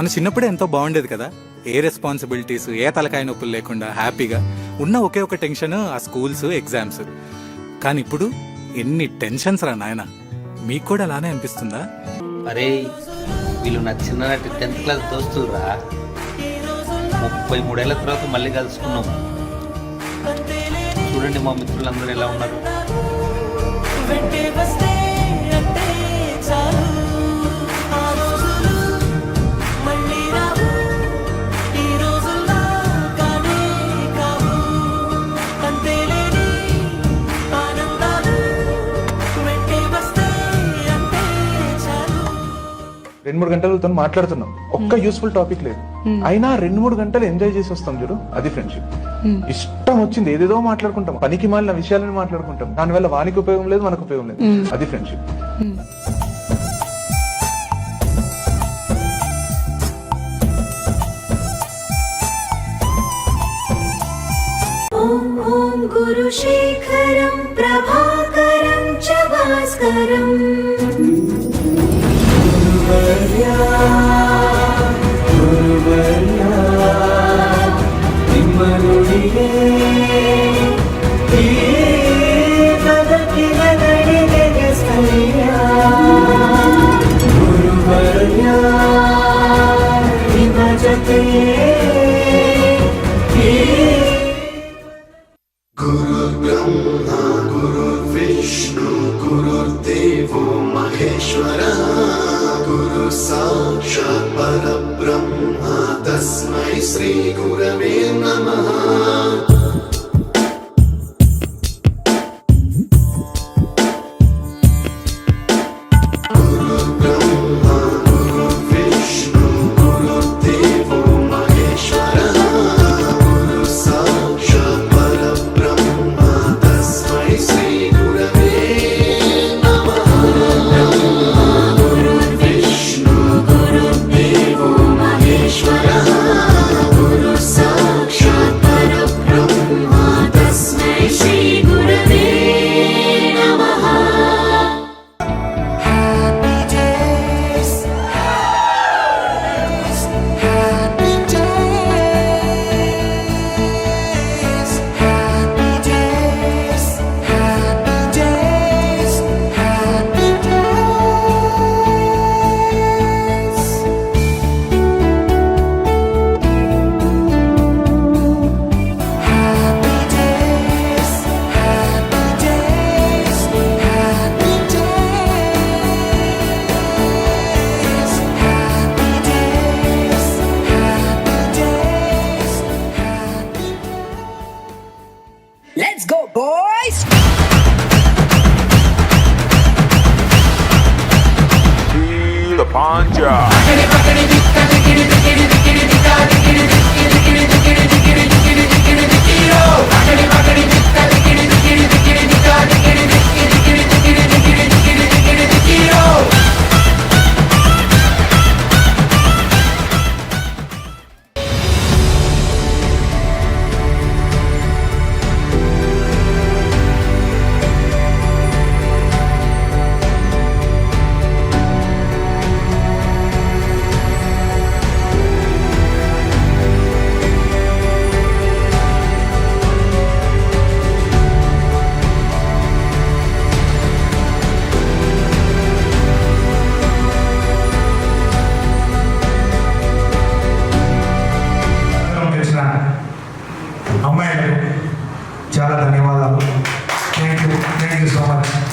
మన చిన్నప్పుడే ఎంతో బాగుండేది కదా. ఏ రెస్పాన్సిబిలిటీస్, ఏ తలకాయ నొప్పులు లేకుండా హ్యాపీగా ఉన్న ఒకే ఒక టెన్షన్ ఆ స్కూల్స్, ఎగ్జామ్స్. కానీ ఇప్పుడు ఎన్ని టెన్షన్స్ రా నాయన. మీకు కూడా అలానే అనిపిస్తుందా? అరే వీళ్ళు నా చిన్ననాటి 10th క్లాస్ దోస్తురా. 33 ఏళ్ల తర్వాత మళ్ళీ కలుసుకున్నాం. చూడండి మా మిత్రులందరూ ఎలా ఉన్నారు. రెండు మూడు గంటలతో మాట్లాడుతున్నాం, ఒక్క యూస్ఫుల్ టాపిక్ లేదు. అయినా 2-3 గంటలు ఎంజాయ్ చేసి వస్తాం చూడు, అది ఫ్రెండ్షిప్. ఇష్టం వచ్చింది ఏదేదో మాట్లాడుకుంటాం, పనికి మాలిన విషయాలను మాట్లాడుకుంటాం. దానివల్ల వానికి ఉపయోగం లేదు, మనకు ఉపయోగం లేదు. అది ఫ్రెండ్షిప్. గురుశేఖరం ప్రభాకరం చ భాస్కరం गुरुर्ब्रह्मा गुरुर्विष्णु गुरुर्देवो महेश्वरः गुरु साक्षात् परब्रह्मा तस्मै श्री गुरवे नमः. Let's go, boys! Feel the panja. అమ్మాయిలకు చాలా ధన్యవాదాలు. Thank you so much.